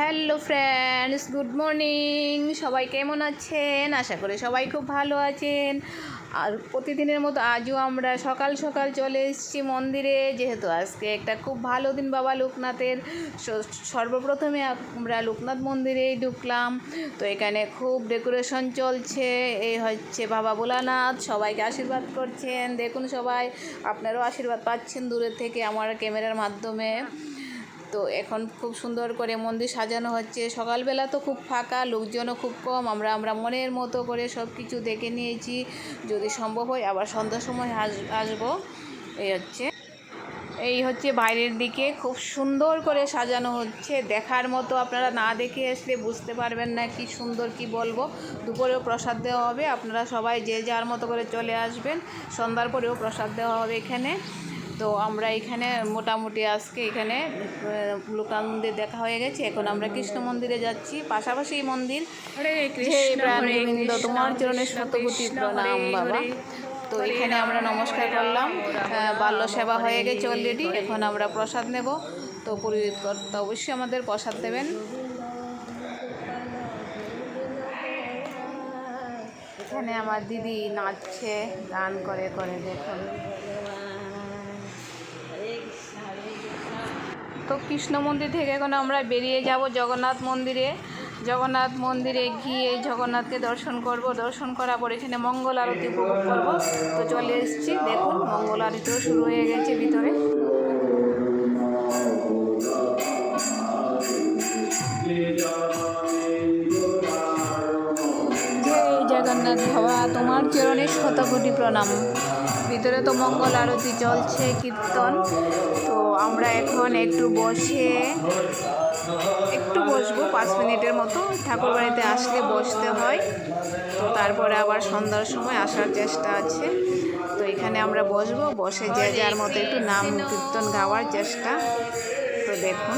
Hello friends, good morning. সবাই কেমন আছেন? আশা করি সবাই খুব ভালো আছেন। আর প্রতিদিনের মতো আজও আমরা সকাল সকাল চলে এসেছি মন্দিরে, যেহেতু আজকে একটা খুব ভালো দিন বাবা লোকনাথের। সর্বপ্রথমে আমরা লোকনাথ মন্দিরেই ঢুকলাম। তো এখানে খুব ডেকোরেশন চলছে। এই হচ্ছে বাবা ভোলানাথ, সবাইকে আশীর্বাদ করছেন। দেখুন সবাই, আপনারাও আশীর্বাদ পাচ্ছেন দূরের থেকে আমার ক্যামেরার মাধ্যমে। তো এখন খুব সুন্দর করে মন্দির সাজানো হচ্ছে। সকালবেলা তো খুব ফাঁকা, লোকজনও খুব কম। আমরা মনের মতো করে সব কিছু দেখে নিয়েছি। যদি সম্ভব হয় আবার সন্ধ্যার সময় আসবো। এই হচ্ছে বাইরের দিকে খুব সুন্দর করে সাজানো হচ্ছে, দেখার মতো। আপনারা না দেখে আসলে বুঝতে পারবেন না কি সুন্দর, কি বলবো। দুপুরেও প্রসাদ দেওয়া হবে, আপনারা সবাই যে যার মতো করে চলে আসবেন। সন্ধ্যার পরেও প্রসাদ দেওয়া হবে এখানে। তো আমরা এখানে মোটামুটি আজকে এখানে লোকনাথ মন্দির দেখা হয়ে গেছে। এখন আমরা কৃষ্ণ মন্দিরে যাচ্ছি, পাশাপাশি মন্দির। তোমার চরণে শতকোটি প্রণাম বাবা। তো এখানে আমরা নমস্কার করলাম, বাল্য সেবা হয়ে গেছে অলরেডি। এখন আমরা প্রসাদ নেব। তো পুরোহিত অবশ্যই আমাদের প্রসাদ দেবেন। এখানে আমার দিদি নাচছে, গান করে করে, দেখুন। তো কৃষ্ণ মন্দির থেকে এখন আমরা বেরিয়ে যাব জগন্নাথ মন্দিরে। জগন্নাথ মন্দিরে গিয়ে জগন্নাথকে দর্শন করব। দর্শন করার পর এখানে মঙ্গল আরতি উপভোগ করব। তো চলে এসেছি, দেখুন মঙ্গল আরতিও শুরু হয়ে গেছে ভিতরে। জয় জগন্নাথ বাবা, তোমার চরণে শতকোটি প্রণাম। ভিতরে তো মঙ্গল আরতি চলছে, কীর্তন। তো আমরা এখন একটু বসবো 5 মিনিটের মতো। ঠাকুর বাড়িতে আসলে বসতে হয়। তো তারপরে আবার সন্ধ্যার সময় আসার চেষ্টা আছে। তো এখানে আমরা বসে যে যার মতো একটু নাম কীর্তন গাওয়ার চেষ্টা। তো দেখুন,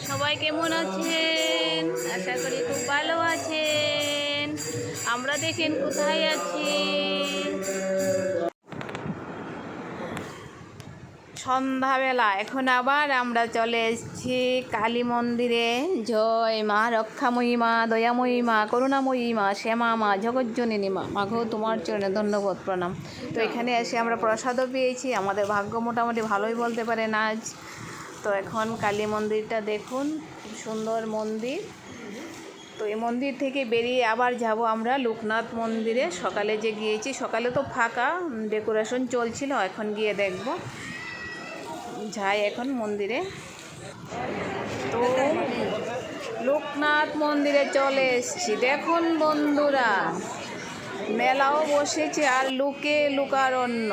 সবাই কেমন আছেন? আশা করি খুব ভালো আছেন। আমরা দেখেন কোথায় আছি। সন্ধ্যাবেলা এখন আবার আমরা চলে এসেছি কালী মন্দিরে। জয় মা, রক্ষাময়ী মা, দয়াময়ী মা, করুণাময়ী মা, শ্যামা মা, জগজ্জননী মা, মাঘো তোমার চরণে ধন্যবাদ প্রণাম। তো এখানে এসে আমরা প্রসাদও পেয়েছি। আমাদের ভাগ্য মোটামুটি ভালোই বলতে পারেন আজ। তো এখন কালী মন্দিরটা দেখুন, খুব সুন্দর মন্দির। তো এই মন্দির থেকে বেরিয়ে আবার যাব আমরা লোকনাথ মন্দিরে। সকালে যে গিয়েছি, সকালে তো ফাঁকা, ডেকোরেশন চলছিল। এখন গিয়ে দেখব, যাই এখন মন্দিরে। তো লোকনাথ মন্দিরে চলে এসেছি। দেখুন বন্ধুরা, মেলাও বসেছে আর লোকারণ্য।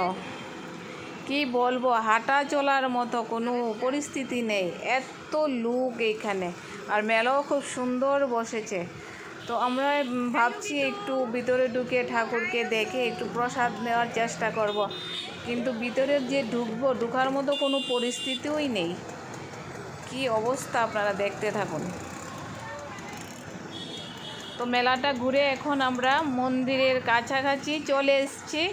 কি বলবো, হাঁটা চলার মতো কোনো পরিস্থিতি নেই, এত লোক এইখানে। আর মেলাও খুব সুন্দর বসেছে। তো আমরা ভাবছি একটু ভিতরে ঢুকে ঠাকুরকে দেখে একটু প্রসাদ নেওয়ার চেষ্টা করব। কিন্তু ভিতরে যে ঢুকার মতো কোনো পরিস্থিতিই নেই। কি অবস্থা, আপনারা দেখতে থাকুন। তো মেলাটা ঘুরে এখন আমরা মন্দিরের কাছাকাছি চলে এসেছি।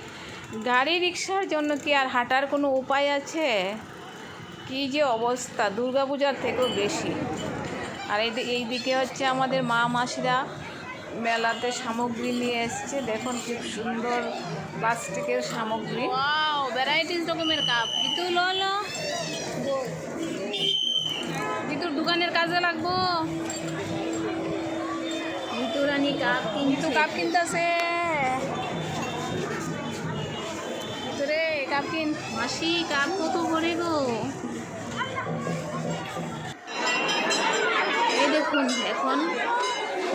গাড়ি রিক্সার জন্য কি আর হাঁটার কোনো উপায় আছে? কি যে অবস্থা, দুর্গাপূজার থেকেও বেশি। আর এই দিকে হচ্ছে আমাদের মা মাসিরা মেলাতে সামগ্রী নিয়ে এসছে। দেখুন খুব সুন্দর প্লাস্টিকের সামগ্রী, ভ্যারাইটিস রকমের কাপ। ভিতর দোকানের কাজে লাগবো। ভিতরানি কাপ কিনতেছে। ভিতরে কাপ মাসি, কাপ কত করে গো? এই দেখুন, এখন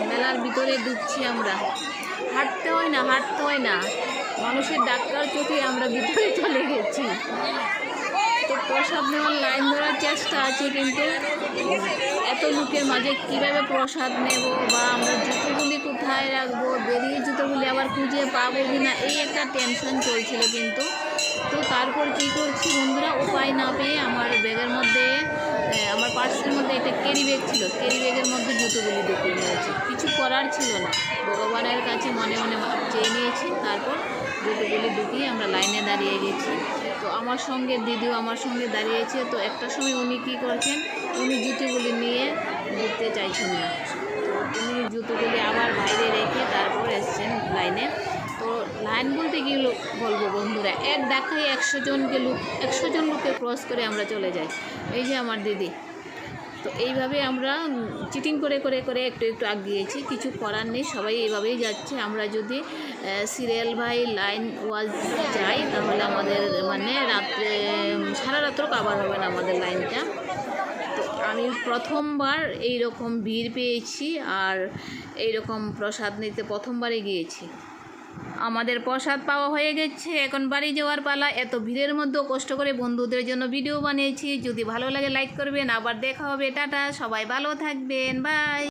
মেলার ভিতরে ঢুকছি আমরা। হাঁটতে হয় না, মানুষের ডাক্তার চোখে আমরা ভিতরে চলে গেছি। তো প্রসাদ নেওয়ার লাইন ধরার চেষ্টা আছে, কিন্তু এত লোকের মাঝে কীভাবে প্রসাদ নেব, বা আমরা জুতোগুলি কোথায় রাখবো, বেরিয়ে জুতোগুলি আবার খুঁজে পাবো কি না, এই একটা টেনশন চলছিল। কিন্তু তো তারপর কী করছি বন্ধুরা, উপায় না পেয়ে আমার ব্যাগের মধ্যে ক্যারি ব্যাগ ছিল, ক্যারি ব্যাগের মধ্যে জুতোগুলি ঢুকিয়ে নিয়েছি। কিছু করার ছিল না, ভগবানের কাছে মনে মনে চেয়ে নিয়েছি। তারপর জুতোগুলি ঢুকিয়ে আমরা লাইনে দাঁড়িয়ে গেছি। তো আমার সঙ্গে দিদিও আমার সঙ্গে দাঁড়িয়েছে। তো একটা সময় উনি কী করছেন, উনি জুতোগুলি নিয়ে ঢুকতে চাইছেন না। তো উনি জুতোগুলি আবার বাইরে রেখে তারপর এসছেন লাইনে। তো লাইন বলতে কি বলবো বন্ধুরা, এক দেখায় 100 জন লোককে ক্রস করে আমরা চলে যাই। এই যে আমার দিদি। তো এইভাবে আমরা চিটিং করে করে করে একটু একটু আগিয়েছি, কিছু করার নেই, সবাই এইভাবেই যাচ্ছে। আমরা যদি সিরিয়াল বাই লাইন ওয়াজ যাই তাহলে আমাদের মানে রাত্রে সারা রাত্র কাভার হবে না আমাদের লাইনটা। তো আমি প্রথমবার এই রকম ভিড় পেয়েছি আর এই রকম প্রসাদ নিতে প্রথমবারই গিয়েছি। আমাদের প্রসাদ পাওয়া হয়ে গেছে, এখন বাড়ি যাওয়ার পালা। এত ভিড়ের মধ্যেও কষ্ট করে বন্ধুদের জন্য ভিডিও বানিয়েছি। যদি ভালো লাগে লাইক করবেন, আবার দেখা হবে। টাটা, সবাই ভালো থাকবেন, বাই।